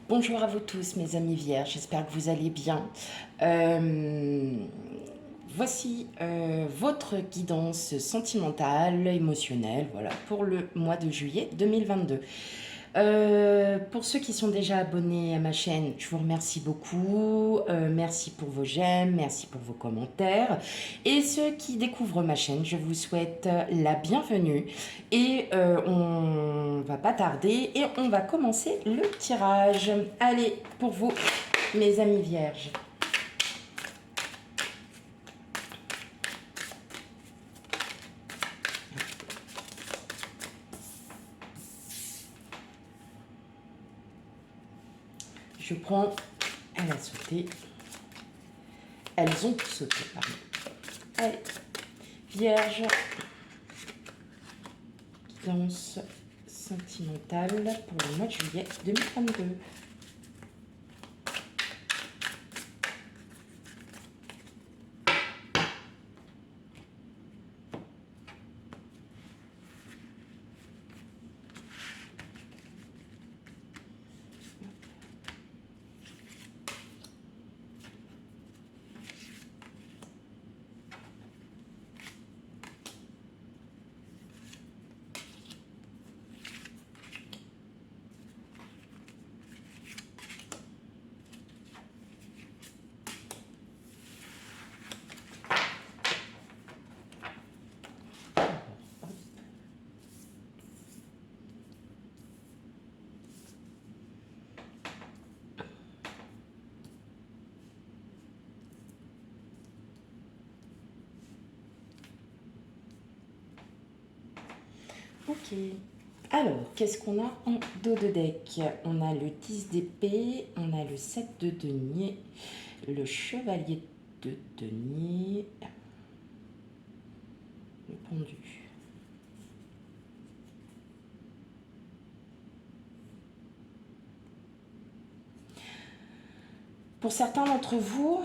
Bonjour à vous tous mes amis vierges, j'espère que vous allez bien. Voici votre guidance sentimentale, émotionnelle, voilà, pour le mois de juillet 2022. Pour ceux qui sont déjà abonnés à ma chaîne, je vous remercie beaucoup. Merci pour vos j'aime, merci pour vos commentaires. Et ceux qui découvrent ma chaîne, je vous souhaite la bienvenue. Et on va pas tarder et on va commencer le tirage. Allez, pour vous, mes amis vierges. Je prends, elle a sauté. Elles ont sauté, pardon. Allez, vierge, guidance sentimentale pour le mois de juillet 2022. Ok. Alors, qu'est-ce qu'on a en dos de deck? On a le 10 d'épée, on a le 7 de denier, le chevalier de denier, le pendu. Pour certains d'entre vous,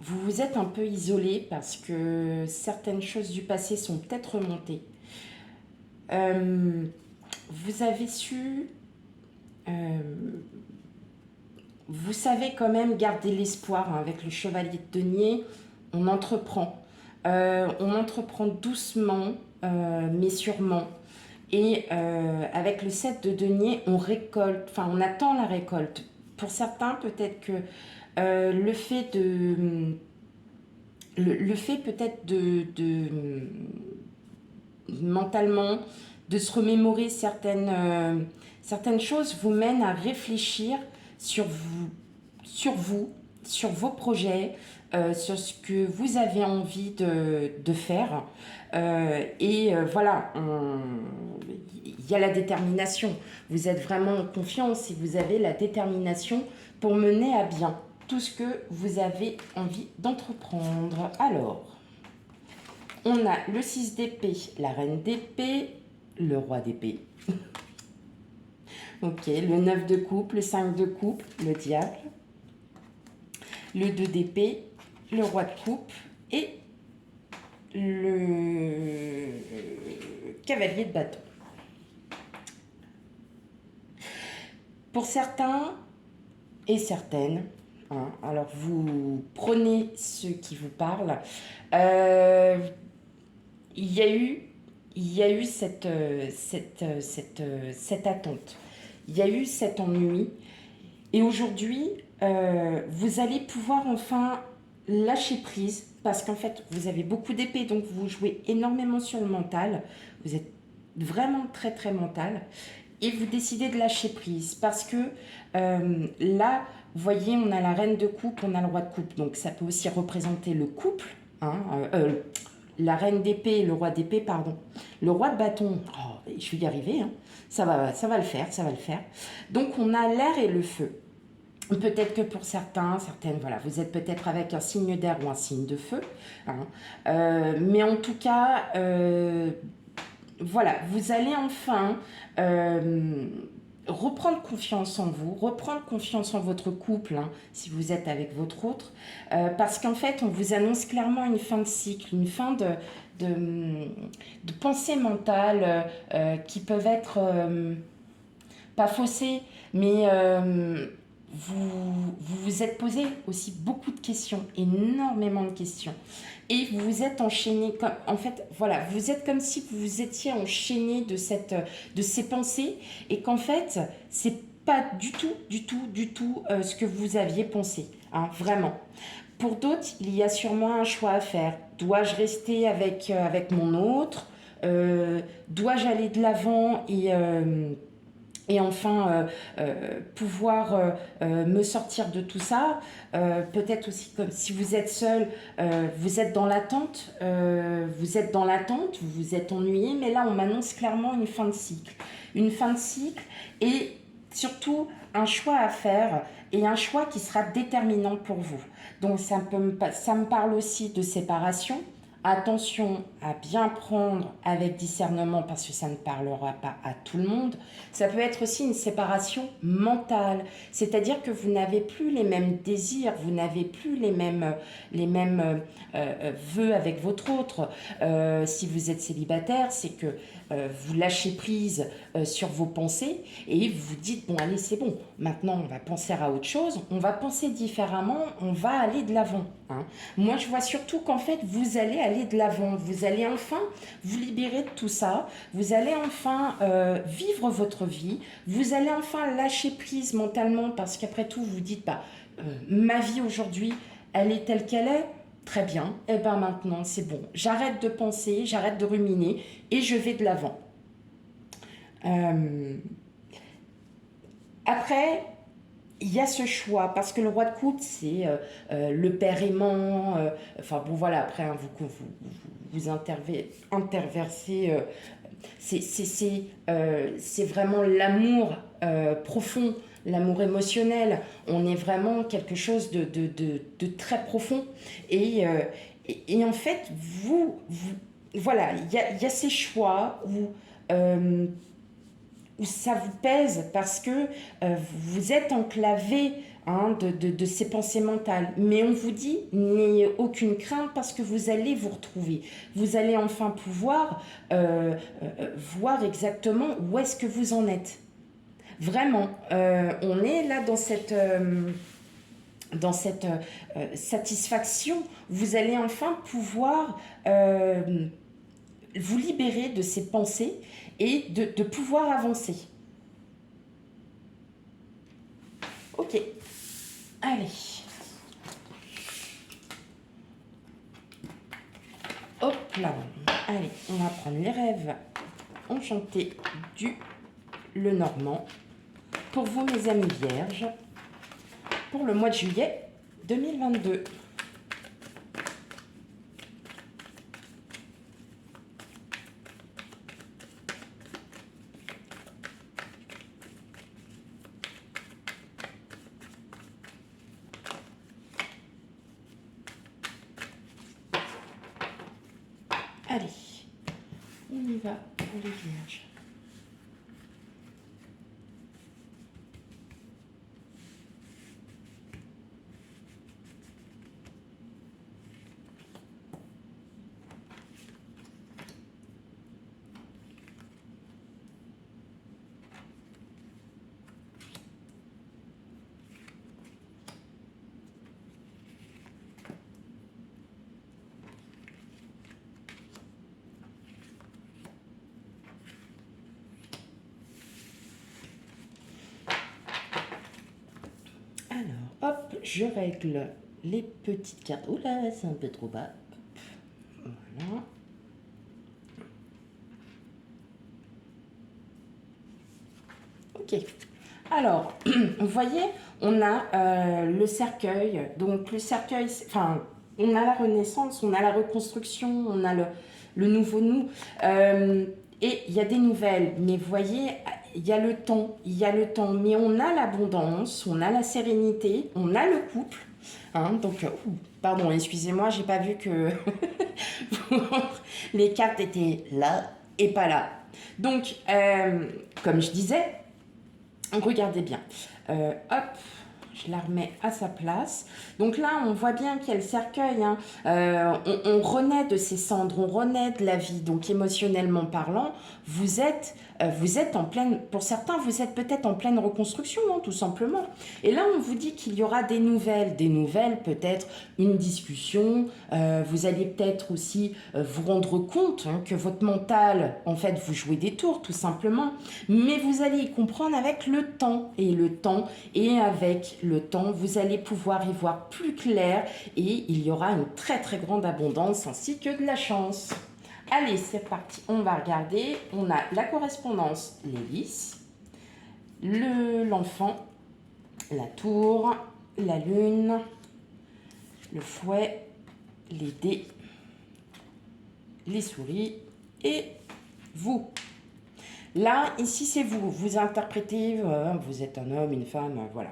vous vous êtes un peu isolé parce que certaines choses du passé sont peut-être remontées. Vous avez su... vous savez quand même garder l'espoir, hein, avec le chevalier de denier. On entreprend. On entreprend doucement, mais sûrement. Et avec le 7 de denier, on récolte, enfin on attend la récolte. Pour certains, peut-être que le fait de... Le fait peut-être mentalement, de se remémorer certaines choses vous mène à réfléchir sur vous, sur vos projets, sur ce que vous avez envie de faire. Voilà, il y a la détermination. Vous êtes vraiment en confiance et vous avez la détermination pour mener à bien tout ce que vous avez envie d'entreprendre. Alors, on a le 6 d'épée, la reine d'épée, le roi d'épée. Ok, le 9 de coupe, le 5 de coupe, le diable, le 2 d'épée, le roi de coupe et le cavalier de bâton. Pour certains et certaines, hein, alors vous prenez ceux qui vous parlent, il y a eu cette attente, il y a eu cet ennui, et aujourd'hui, vous allez pouvoir enfin lâcher prise, parce qu'en fait, vous avez beaucoup d'épées, donc vous jouez énormément sur le mental, vous êtes vraiment très très mental, et vous décidez de lâcher prise, parce que là, vous voyez, on a la reine de coupe, on a le roi de coupe, donc ça peut aussi représenter le couple, hein, la reine d'épée et le roi d'épée, pardon. Le roi de bâton, oh, je vais y arriver, hein. Ça va le faire, ça va le faire. Donc on a l'air et le feu. Peut-être que pour certaines, voilà, vous êtes peut-être avec un signe d'air ou un signe de feu, hein. Mais en tout cas, voilà, vous allez enfin reprendre confiance en vous, reprendre confiance en votre couple, hein, si vous êtes avec votre autre, parce qu'en fait, on vous annonce clairement une fin de cycle, une fin de pensées mentales qui peuvent être pas faussées, mais vous vous êtes posé aussi beaucoup de questions, énormément de questions. Et vous vous êtes enchaîné, comme, en fait, voilà, vous êtes comme si vous vous étiez enchaîné de ces pensées et qu'en fait, c'est pas du tout ce que vous aviez pensé, hein, vraiment. Pour d'autres, il y a sûrement un choix à faire. Dois-je rester avec mon autre? Dois-je aller de l'avant et enfin pouvoir me sortir de tout ça. Peut-être aussi comme si vous êtes seul, vous êtes dans l'attente, vous vous êtes ennuyé, mais là on m'annonce clairement une fin de cycle. Une fin de cycle et surtout un choix à faire et un choix qui sera déterminant pour vous. Donc ça me parle aussi de séparation. Attention à bien prendre avec discernement parce que ça ne parlera pas à tout le monde. Ça peut être aussi une séparation mentale, c'est-à-dire que vous n'avez plus les mêmes désirs, vous n'avez plus les mêmes vœux avec votre autre. Si vous êtes célibataire, c'est que vous lâchez prise sur vos pensées et vous vous dites bon allez c'est bon, maintenant on va penser à autre chose, on va penser différemment, on va aller de l'avant. Hein. Moi je vois surtout qu'en fait vous allez aller de l'avant, vous allez enfin vous libérer de tout ça, vous allez enfin vivre votre vie, vous allez enfin lâcher prise mentalement parce qu'après tout vous dites bah, ma vie aujourd'hui elle est telle qu'elle est. Très bien, et bien maintenant c'est bon, j'arrête de penser, j'arrête de ruminer et je vais de l'avant. Après, il y a ce choix, parce que le roi de coupe, c'est le père aimant, enfin bon voilà, après hein, vous interversez, c'est vraiment l'amour profond, l'amour émotionnel. On est vraiment quelque chose de très profond. Et en fait, voilà, il y a ces choix où ça vous pèse parce que vous êtes enclavé hein, de ces pensées mentales. Mais on vous dit, n'ayez aucune crainte parce que vous allez vous retrouver. Vous allez enfin pouvoir voir exactement où est-ce que vous en êtes. Vraiment, on est là dans cette satisfaction. Vous allez enfin pouvoir vous libérer de ces pensées et de pouvoir avancer. Ok, allez. Hop là, allez, on va prendre les rêves enchantés du Lenormand. Pour vous, mes amis vierges, pour le mois de juillet 2022. Allez, on y va pour les vierges. Alors, hop, je règle les petites cartes. Oula, c'est un peu trop bas. Voilà. Ok. Alors, vous voyez, on a le cercueil. Donc, le cercueil, enfin, on a la renaissance, on a la reconstruction, on a le nouveau nous. Et il y a des nouvelles. Mais vous voyez, il y a le temps, mais on a l'abondance, on a la sérénité, on a le couple. Hein, donc, pardon, excusez-moi, j'ai pas vu que les cartes étaient là et pas là. Donc, comme je disais, regardez bien. Hop, Je la remets à sa place. Donc là, on voit bien qu'il y a le cercueil. Hein. On renaît de ses cendres, on renaît de la vie. Donc émotionnellement parlant, vous êtes en pleine... Pour certains, vous êtes peut-être en pleine reconstruction, hein, tout simplement. Et là, on vous dit qu'il y aura des nouvelles. Des nouvelles, peut-être une discussion. Vous allez peut-être aussi vous rendre compte hein, que votre mental, en fait, vous jouez des tours, tout simplement. Mais vous allez y comprendre avec le temps. Et avec le temps, vous allez pouvoir y voir plus clair et il y aura une très très grande abondance ainsi que de la chance. Allez, c'est parti, on va regarder. On a la correspondance, l'hélice, l'enfant, la tour, la lune, le fouet, les dés, les souris et vous. Là, ici, c'est vous. Vous interprétez, vous êtes un homme, une femme, voilà.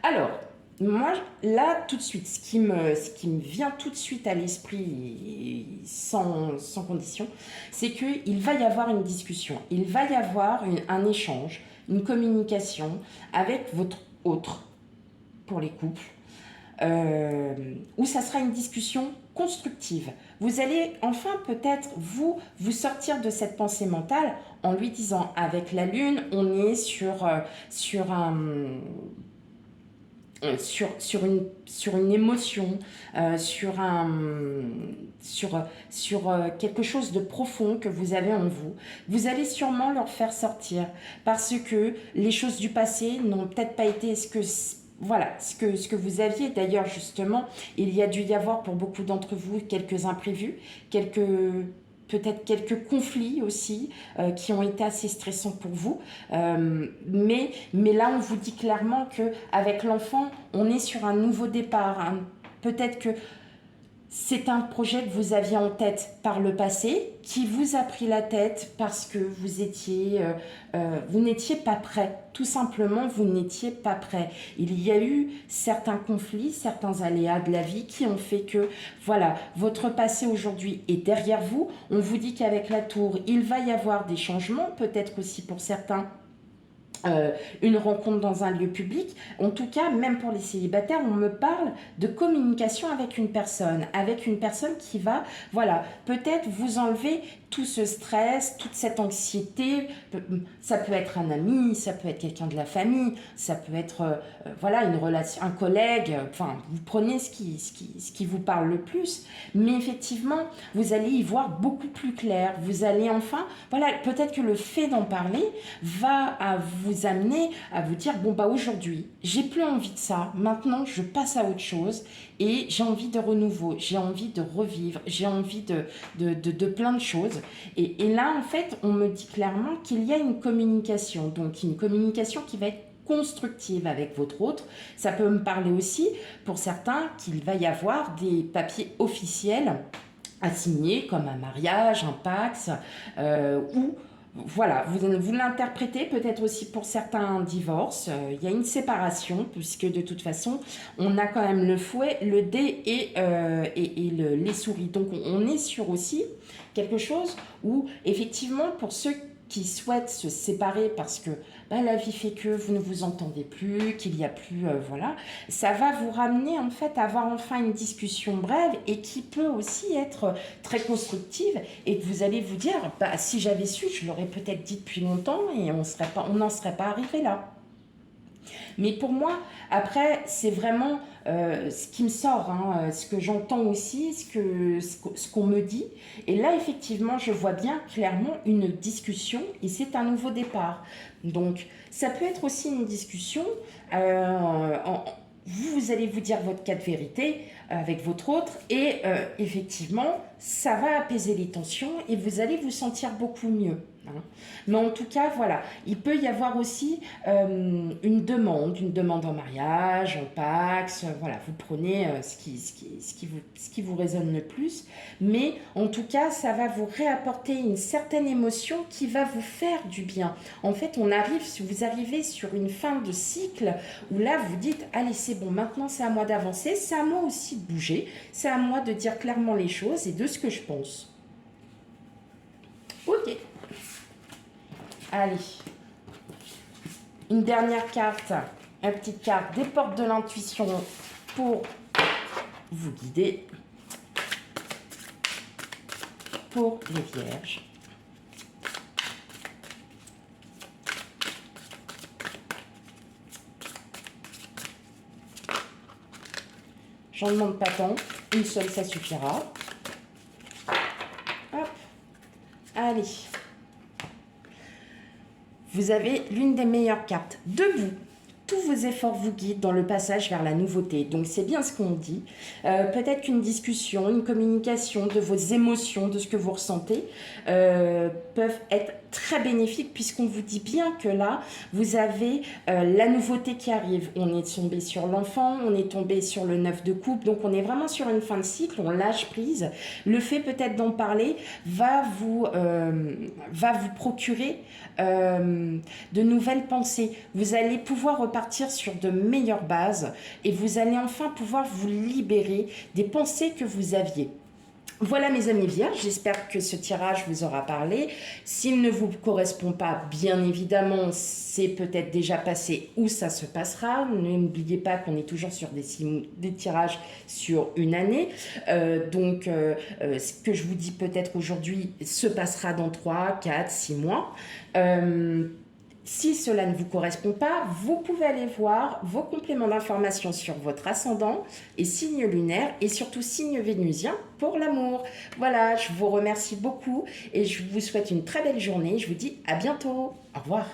Alors, moi, là, tout de suite, ce qui me vient tout de suite à l'esprit, sans condition, c'est qu'il va y avoir une discussion. Il va y avoir un échange, une communication avec votre autre, pour les couples, où ça sera une discussion constructive. Vous allez enfin peut-être vous sortir de cette pensée mentale en lui disant avec la lune on est sur une émotion, sur quelque chose de profond que vous avez en vous. Vous allez sûrement leur faire sortir parce que les choses du passé n'ont peut-être pas été ce que vous aviez. D'ailleurs, justement, il y a dû y avoir pour beaucoup d'entre vous quelques imprévus, peut-être quelques conflits aussi qui ont été assez stressants pour vous. Mais là, on vous dit clairement qu'avec l'enfant, on est sur un nouveau départ. Hein. Peut-être que c'est un projet que vous aviez en tête par le passé, qui vous a pris la tête parce que vous n'étiez pas prêt. Tout simplement, vous n'étiez pas prêt. Il y a eu certains conflits, certains aléas de la vie qui ont fait que, voilà, votre passé aujourd'hui est derrière vous. On vous dit qu'avec la tour, il va y avoir des changements, peut-être aussi pour certains, une rencontre dans un lieu public. En tout cas, même pour les célibataires, on me parle de communication avec une personne qui va, voilà, peut-être vous enlever tout ce stress, toute cette anxiété. Ça peut être un ami, ça peut être quelqu'un de la famille, ça peut être voilà, une relation, un collègue. Enfin, vous prenez ce qui vous parle le plus. Mais effectivement, vous allez y voir beaucoup plus clair. Vous allez enfin, voilà, peut-être que le fait d'en parler va vous amener à vous dire bon bah aujourd'hui j'ai plus envie de ça, maintenant je passe à autre chose et j'ai envie de renouveau, j'ai envie de revivre, j'ai envie de plein de choses et là en fait on me dit clairement qu'il y a une communication, donc une communication qui va être constructive avec votre autre. Ça peut me parler aussi pour certains qu'il va y avoir des papiers officiels à signer comme un mariage, un Pacs ou voilà, vous l'interprétez peut-être aussi pour certains un divorce. Il y a une séparation puisque de toute façon, on a quand même le fouet, le dé et les souris. Donc on est sur aussi quelque chose où effectivement pour ceux qui souhaitent se séparer parce que la vie fait que vous ne vous entendez plus, qu'il n'y a plus, voilà, ça va vous ramener en fait à avoir enfin une discussion brève et qui peut aussi être très constructive et que vous allez vous dire, si j'avais su, je l'aurais peut-être dit depuis longtemps et on n'en serait pas arrivé là. Mais pour moi, après, c'est vraiment ce qui me sort, hein, ce que j'entends aussi, ce qu'on me dit. Et là, effectivement, je vois bien clairement une discussion et c'est un nouveau départ. Donc, ça peut être aussi une discussion. Vous allez vous dire votre cas de vérité avec votre autre et effectivement, ça va apaiser les tensions et vous allez vous sentir beaucoup mieux. Hein. Mais en tout cas, voilà, il peut y avoir aussi une demande en mariage, en Pacs, voilà, vous prenez ce qui vous résonne le plus, mais en tout cas, ça va vous réapporter une certaine émotion qui va vous faire du bien. En fait, vous arrivez sur une fin de cycle où là, vous dites, allez, c'est bon, maintenant c'est à moi d'avancer, c'est à moi aussi de bouger, c'est à moi de dire clairement les choses et de ce que je pense. Ok. Allez, une dernière carte une petite carte des portes de l'intuition pour vous guider. Pour les vierges. J'en demande pas tant, une seule ça suffira. Hop, allez. Vous avez l'une des meilleures cartes. Debout. Tous vos efforts vous guident dans le passage vers la nouveauté. Donc c'est bien ce qu'on dit. Peut-être qu'une discussion, une communication de vos émotions, de ce que vous ressentez, peuvent être très bénéfiques puisqu'on vous dit bien que là, vous avez la nouveauté qui arrive. On est tombé sur l'enfant, on est tombé sur le 9 de coupe, donc on est vraiment sur une fin de cycle, on lâche prise. Le fait peut-être d'en parler va vous procurer de nouvelles pensées. Vous allez pouvoir repartir sur de meilleures bases et vous allez enfin pouvoir vous libérer des pensées que vous aviez. Voilà mes amis vierges, j'espère que ce tirage vous aura parlé. S'il ne vous correspond pas, bien évidemment, c'est peut-être déjà passé ou ça se passera. N'oubliez pas qu'on est toujours sur des tirages sur une année. Ce que je vous dis peut-être aujourd'hui se passera dans 3, 4, 6 mois. Si cela ne vous correspond pas, vous pouvez aller voir vos compléments d'information sur votre ascendant et signe lunaire et surtout signe vénusien pour l'amour. Voilà, je vous remercie beaucoup et je vous souhaite une très belle journée. Je vous dis à bientôt. Au revoir.